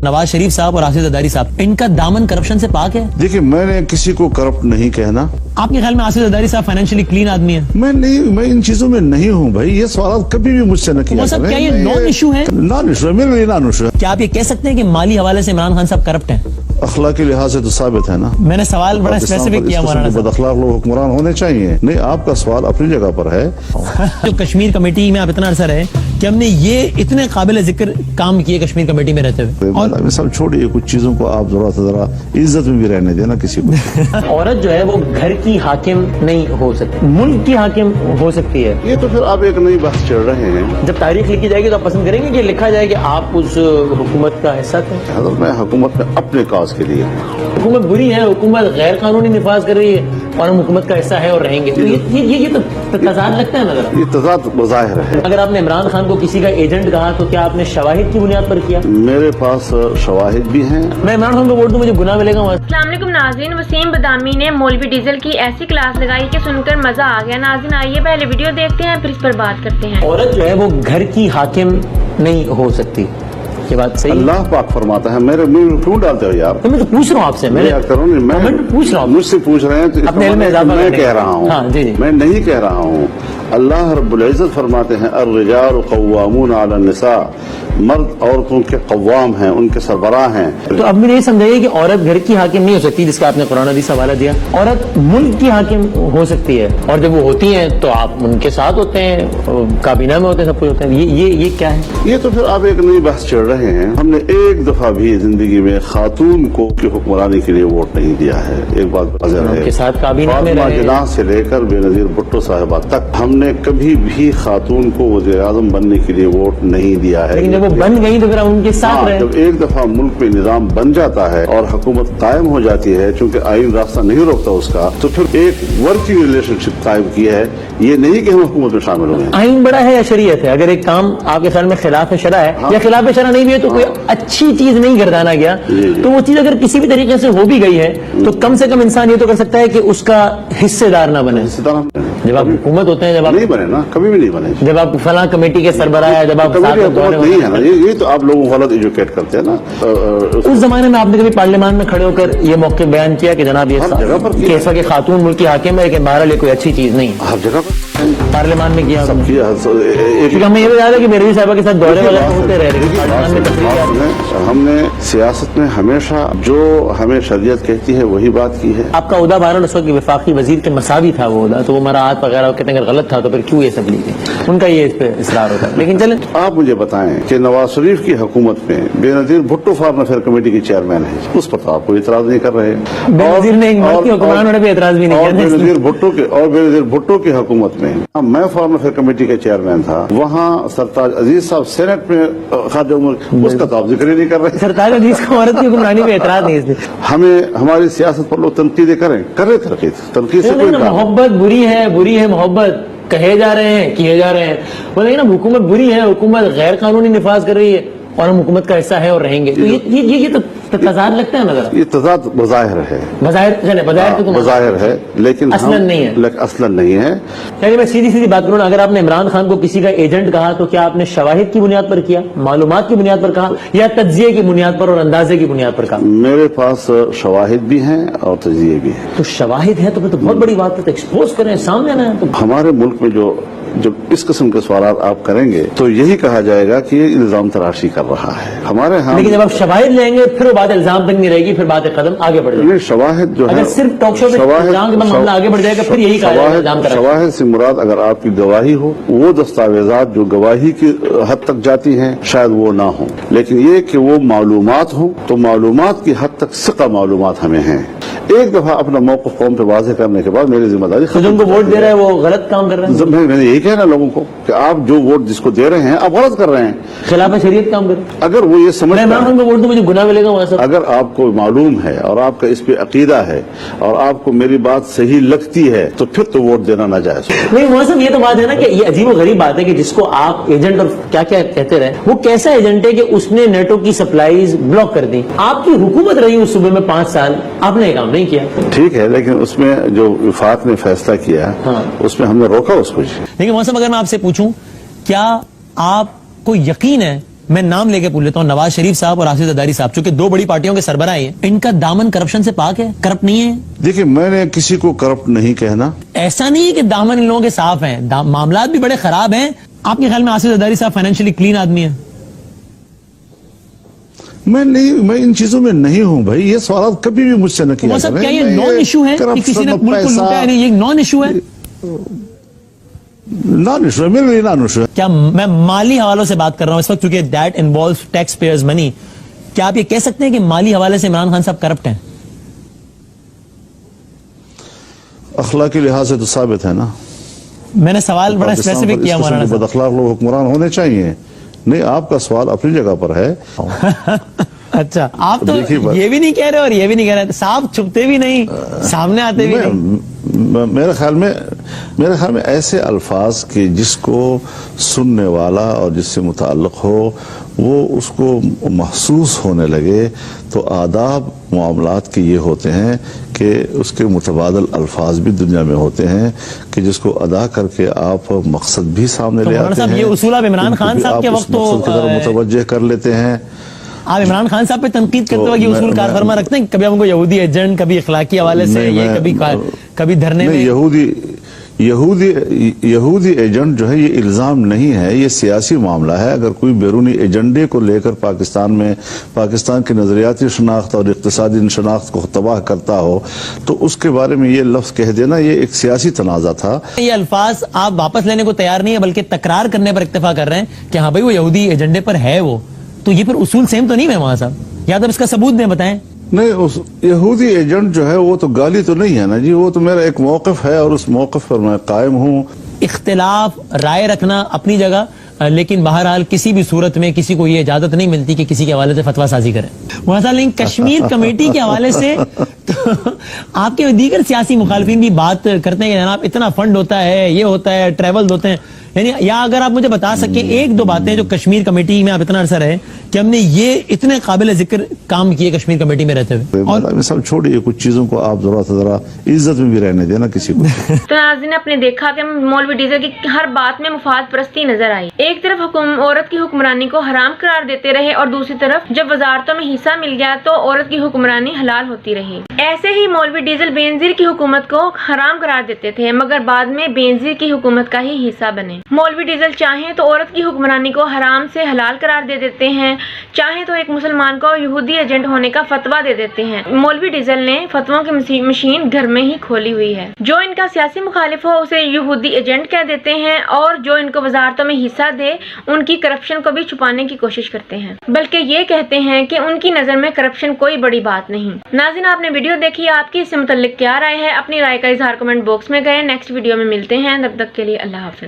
نواز شریف صاحب اور آصف زرداری صاحب، ان کا دامن کرپشن سے پاک ہے؟ دیکھیں، میں نے کسی کو کرپٹ نہیں کہنا. آپ کے خیال میں آصف زرداری صاحب فائنینشلی کلین آدمی ہے؟ میں ان چیزوں میں نہیں ہوں بھائی. یہ سوالات کبھی بھی مجھ سے نہ کیا کیا یہ نان ایشو ہے؟ نان ایشو ہے، میرے لیے نان ایشو ہے. کیا آپ یہ کہہ سکتے ہیں کہ مالی حوالے سے عمران خان صاحب کرپٹ ہیں؟ اخلاقی لحاظ سے تو ثابت ہے نا. میں نے سوال بڑا اسپیسیفک کیا مولانا صاحب. بد اخلاق لوگ حکمران ہونے چاہیے. نہیں، آپ کا سوال اپنی جگہ پر ہے. جو کشمیر کمیٹی میں آپ اتنا عرصہ رہے کہ ہم نے یہ اتنے قابل ذکر کام کیے کشمیر کمیٹی میں رہتے ہوئے، اور سب چھوڑیے کچھ چیزوں کو آپ ذرا عزت میں بھی رہنے دینا کسی کو. عورت جو ہے وہ گھر کی حاکم نہیں ہو سکتی، ملک کی حاکم ہو سکتی ہے. یہ تو پھر آپ ایک نئی بحث چڑھ رہے ہیں. جب تاریخ لکھی جائے گی تو آپ پسند کریں گے کہ لکھا جائے کہ آپ اس حکومت کا حصہ تھے؟ حضرت، میں حکومت میں اپنے کاز کے لیے. حکومت بری ہے، حکومت غیر قانونی نفاذ کر رہی ہے اور ہم حکومت کا حصہ ہے اور رہیں گے. تو یہ تو تضاد لگتا ہے نظر. یہ تضاد بظاہر ہے. اگر آپ نے عمران خان کو کسی کا ایجنٹ کہا تو کیا آپ نے شواہد کی بنیاد پر کیا؟ میرے پاس شواہد بھی ہیں. میں عمران خان کو ووٹ دوں، مجھے گناہ ملے گا وہاں. السلام علیکم ناظرین، وسیم بدامی نے مولوی ڈیزل کی ایسی کلاس لگائی کہ سن کر مزہ آ گیا. ناظرین آئیے پہلے ویڈیو دیکھتے ہیں پھر اس پر بات کرتے ہیں. عورت جو ہے وہ گھر کی حاکم نہیں ہو سکتی، یہ بات صحیح؟ اللہ پاک فرماتا ہے. میرے منہ میں کیوں ڈالتے ہو یار؟ میں تو پوچھ رہا ہوں آپ سے، میں پوچھ رہا ہوں. مجھ سے پوچھ رہے ہیں تو اپنے علم میں اضافہ میں کہہ رہا ہوں. ہاں جی. میں نہیں کہہ رہا ہوں. اللہ رب العزت فرماتے ہیں الرجال قوامون علی النساء، مرد عورتوں کے قوام ہیں، ان کے سربراہ ہیں. تو اب میں یہ سمجھائیے کہ عورت گھر کی حاکم نہیں ہو سکتی جس کا آپ نے قرآن حدیث حوالہ دیا. عورت ملک کی حاکم ہو سکتی ہے، اور جب وہ ہوتی ہیں تو آپ ان کے ساتھ ہوتے ہیں، کابینہ میں ہوتے ہیں، سب کچھ ہوتے ہیں. یہ کیا ہے؟ یہ تو پھر آپ ایک نئی بحث چڑھ رہے ہیں. ہم نے ایک دفعہ بھی زندگی میں خاتون کو کی حکمرانی کے لیے ووٹ نہیں دیا ہے. ایک بات واضح ہے، کے ساتھ کابینہ میں فاطمہ جناح سے لے کر بے نظیر بھٹو صاحبہ تک ہم نے کبھی بھی خاتون کو وزیر اعظم بننے کے لیے ووٹ نہیں دیا ہے. لیکن جب وہ بن گئی تو پھر ان کے ساتھ رہے. جب ایک دفعہ ملک میں نظام بن جاتا ہے اور حکومت قائم ہو جاتی ہے، چونکہ آئین راستہ نہیں روکتا اس کا، تو پھر ایک ورکنگ ریلیشن شپ قائم کیا ہے. یہ نہیں کہ ہم حکومت میں شامل ہوئے ہیں. آئین بڑا ہے یا شریعت ہے؟ اگر ایک کام آپ کے خیال میں خلاف شرع ہے یا خلاف شرع نہیں بھی ہے تو کوئی اچھی چیز نہیں گردانا گیا، تو وہ چیز اگر کسی بھی طریقے سے ہو بھی گئی ہے تو کم سے کم انسان یہ تو کر سکتا ہے کہ اس کا حصے دار نہ بنے. جب آپ حکومت ہوتے ہیں، جب آپ نہیں بنے نا، کبھی بھی نہیں بنے. جب آپ فلاں کمیٹی کے سربراہ ہیں، جب آپ نہیں ہے نا، یہ تو آپ لوگوں کو غلط ایجوکیٹ کرتے ہیں نا. اس زمانے میں آپ نے کبھی پارلیمان میں کھڑے ہو کر یہ موقع بیان کیا کہ جناب یہ کیسا کہ خاتون ملک کی حاکم ہے لیکن بہرحال کوئی اچھی چیز نہیں؟ ہر جگہ پر پارلیمان میں کیا سب کیا. کیونکہ ہمیں یہ بھی یاد ہے کہ میری صاحبہ کے ساتھ دورے وغیرہ ہوتے رہے. ہم نے سیاست میں ہمیشہ جو ہمیں شریعت کہتی ہے وہی بات کی ہے. آپ کا عہدہ بہرحال اس وقت وفاقی وزیر کے مساوی تھا وہ عہدہ، تو وہ مراعات وغیرہ کہتے ہیں اگر غلط تھا تو پھر کیوں یہ سب لیجیے، ان کا یہ اس پہ اصرار ہوتا ہے. لیکن چلیں، آپ مجھے بتائیں کہ نواز شریف کی حکومت میں بے نظیر بھٹو فارن افیئر کمیٹی کی چیئرمین ہے، اس پر تو آپ کوئی اعتراض نہیں کر رہے. بے نظیر نے حکمرانوں نے بھی اعتراض بھی نہیں کیا. بے نظیر بھٹو کی حکومت میں میں فارن افیئر کمیٹی کا چیئرمین تھا، وہاں سرتاج عزیز صاحب سینٹ میں خارجہ امور، اس کا تو آپ ذکر ہی نہیں کر رہے. سرتاج عزیز کو عورت کی حکمرانی پہ اعتراض نہیں ہے. ہمیں ہماری سیاست پر لوگ تنقیدیں کریں تنقید سے کوئی محبت بری ہے محبت کہے جا رہے ہیں کیے جا رہے ہیں. وہ لیکن اب حکومت بری ہے، حکومت غیر قانونی نفاذ کر رہی ہے اور ہم حکومت کا حصہ ہے اور رہیں گے. تو یہ تو تضاد لگتا ہے نظر. یہ تضاد بظاہر ہے، بظاہر ہے لیکن اصلاً نہیں ہے. اصلاً نہیں ہے. یعنی میں سیدھی بات کروں، اگر آپ نے عمران خان کو کسی کا ایجنٹ کہا تو کیا آپ نے شواہد کی بنیاد پر کیا، معلومات کی بنیاد پر کہا، یا تجزیے کی بنیاد پر اور اندازے کی بنیاد پر کہا؟ میرے پاس شواہد بھی ہیں اور تجزیے بھی ہیں. تو شواہد ہے تو پھر تو بہت بڑی بات ہے، تو ایکسپوز کریں، سامنے آنا ہے. ہمارے ملک میں جب اس قسم کے سوالات آپ کریں گے تو یہی کہا جائے گا کہ یہ الزام تراشی کر رہا ہے ہمارے ہاں. لیکن جب آپ شواہد لیں گے پھر وہ بات الزام تک نہیں رہے گی، پھر بات قدم آگے بڑھ جائے گی. شواہد جو ہے، اگر صرف ٹاک شو میں معاملہ آگے بڑھ جائے گا پھر یہی کہا جائے گا الزام تراشی. شواہد سے مراد اگر آپ کی گواہی ہو، وہ دستاویزات جو گواہی کی حد تک جاتی ہیں شاید وہ نہ ہوں، لیکن یہ کہ وہ معلومات ہوں تو معلومات کی حد تک ثقہ معلومات ہمیں ہیں. ایک دفعہ اپنا موقف قوم پہ واضح کرنے کے بعد میری ذمہ داری جن کو ووٹ دے رہے ہیں وہ غلط کام کر رہے ہیں. میں نے یہی کہنا لوگوں کو کہ آپ جو ووٹ جس کو دے رہے ہیں آپ غلط کر رہے ہیں، خلاف شریعت کام کر رہے ہیں. اگر وہ یہ سمجھ ووٹ دو مجھے گناہ ملے گا وہاں سے. اگر آپ کو معلوم ہے اور آپ کا اس پہ عقیدہ ہے اور آپ کو میری بات صحیح لگتی ہے تو پھر تو ووٹ دینا ناجائز. نہیں موسم، یہ تو بات ہے نا کہ یہ عجیب و غریب بات ہے کہ جس کو آپ ایجنٹ اور کیا کیا کہتے رہے، وہ کیسا ایجنٹ ہے کہ اس نے نیٹو کی سپلائیز بلاک کر دی. آپ کی حکومت رہی اس صوبے میں 5 سال، آپ نے یہ کام نہیں کیا. ٹھیک ہے، لیکن اس میں جو وفاق نے فیصلہ کیا اس میں ہم نے روکا اس کو. لیکن موسم، اگر میں آپ سے پوچھوں کیا آپ کو یقین ہے میں نام لے کے پوچھ لیتا ہوں, نواز شریف صاحب اور آصف زرداری صاحب, چونکہ دو بڑی پارٹیوں کے سربراہ ہیں, ان کا دامن کرپشن سے پاک ہے, کرپٹ نہیں ہے؟ دیکھیں, میں نے کسی کو کرپٹ نہیں کہنا. ایسا نہیں ہے کہ دامن ان لوگوں کے صاف ہیں, معاملات بھی بڑے خراب ہیں. آپ کے خیال میں آصف زرداری صاحب فائنینشلی کلین آدمی ہیں؟ میں ان چیزوں میں نہیں ہوں بھائی, یہ سوالات کبھی بھی مجھ سے نہ کیا جائے. کیا یہ نان ایشو ہے کہ کسی نے ملک کو لوٹا ہے؟ نہیں, یہ نان ایشو ہے. نان ایشو ہے, میرے لیے نان ایشو ہے. کیا میں مالی حوالوں سے بات کر رہا ہوں اس وقت, کیونکہ دیٹ انوالوز ٹیکس پیئرز منی. کیا آپ یہ کہہ سکتے ہیں کہ مالی حوالے سے عمران خان صاحب کرپٹ ہیں؟ اخلاقی لحاظ سے تو ثابت ہے نا. میں نے سوال بڑا اسپیسیفک کیا مولانا صاحب. بد اخلاق لوگ حکمران ہونے چاہیے. نہیں, آپ کا سوال اپنی جگہ پر ہے. اچھا, آپ تو یہ بھی نہیں کہہ رہے اور یہ بھی نہیں کہہ رہے, صاحب چھپتے بھی نہیں, سامنے آتے بھی نہیں. میرے خیال میں ایسے الفاظ کہ جس کو سننے والا اور جس سے متعلق ہو وہ اس کو محسوس ہونے لگے, تو آداب معاملات کے یہ ہوتے ہیں کہ اس کے متبادل الفاظ بھی دنیا میں ہوتے ہیں کہ جس کو ادا کر کے آپ مقصد بھی سامنے لے آتے ہیں. یہ اصول آپ عمران خان صاحب کے وقت مقصد کی طرف متوجہ کر لیتے ہیں. آپ عمران خان صاحب پہ تنقید کرتے وقت یہ اصول کار فرما رکھتے ہیں, کبھی ہم کو یہودی ایجنٹ, کبھی اخلاقی حوالے سے, یہ کبھی دھرنے میں. یہودی ایجنٹ جو ہے یہ الزام نہیں ہے, یہ سیاسی معاملہ ہے. اگر کوئی بیرونی ایجنڈے کو لے کر پاکستان کی نظریاتی شناخت اور اقتصادی شناخت کو تباہ کرتا ہو تو اس کے بارے میں یہ لفظ کہہ دینا یہ ایک سیاسی تنازع تھا. یہ الفاظ آپ واپس لینے کو تیار نہیں ہے, بلکہ تکرار کرنے پر اکتفا کر رہے ہیں کہ ہاں بھائی وہ یہودی ایجنڈے پر ہے. وہ تو یہ پھر اصول سیم تو نہیں ہے وہاں صاحب, یا تو اس کا ثبوت دیں, بتائیں. نہیں, یہودی ایجنٹ جو ہے وہ تو گالی تو نہیں ہے نا جی, وہ تو میرا ایک موقف ہے اور اس موقف پر میں قائم ہوں. اختلاف رائے رکھنا اپنی جگہ, لیکن بہرحال کسی بھی صورت میں کسی کو یہ اجازت نہیں ملتی کہ کسی کے حوالے سے فتویٰ سازی کریں. لیکن کشمیر کمیٹی کے حوالے سے تو آپ کے دیگر سیاسی مخالفین بھی بات کرتے ہیں کہ جناب اتنا فنڈ ہوتا ہے, یہ ہوتا ہے, ٹریول ہوتے ہیں, یعنی یا اگر آپ مجھے بتا سکیں ایک دو باتیں جو کشمیر کمیٹی میں آپ اتنا عرصہ رہے کہ ہم نے یہ اتنے قابل ذکر کام کیے کشمیر کمیٹی میں رہتے ہوئے. اور سب چھوڑیے, کچھ چیزوں کو آپ ذرا عزت میں بھی رہنے دینا کسی کو. تو ناظرین, آپ نے دیکھا کہ مولوی ڈیزل کی ہر بات میں مفاد پرستی نظر آئی. ایک طرف عورت کی حکمرانی کو حرام قرار دیتے رہے اور دوسری طرف جب وزارتوں میں حصہ مل گیا تو عورت کی حکمرانی حلال ہوتی رہی. ایسے ہی مولوی ڈیزل بینظیر کی حکومت کو حرام قرار دیتے تھے مگر بعد میں بینظیر کی حکومت کا ہی حصہ بنے. مولوی ڈیزل چاہیں تو عورت کی حکمرانی کو حرام سے حلال قرار دے دیتے ہیں, چاہیں تو ایک مسلمان کو یہودی ایجنٹ ہونے کا فتویٰ دے دیتے ہیں. مولوی ڈیزل نے فتووں کی مشین گھر میں ہی کھولی ہوئی ہے. جو ان کا سیاسی مخالف ہو اسے یہودی ایجنٹ کہہ دیتے ہیں اور جو ان کو وزارتوں میں حصہ دے ان کی کرپشن کو بھی چھپانے کی کوشش کرتے ہیں, بلکہ یہ کہتے ہیں کہ ان کی نظر میں کرپشن کوئی بڑی بات نہیں. ناظرین, آپ نے ویڈیو دیکھی, آپ کی اس سے متعلق کیا رائے ہے؟ اپنی رائے کا اظہار کمنٹ باکس میں کریں. نیکسٹ ویڈیو میں ملتے ہیں, تب تک کے لیے اللہ حافظ.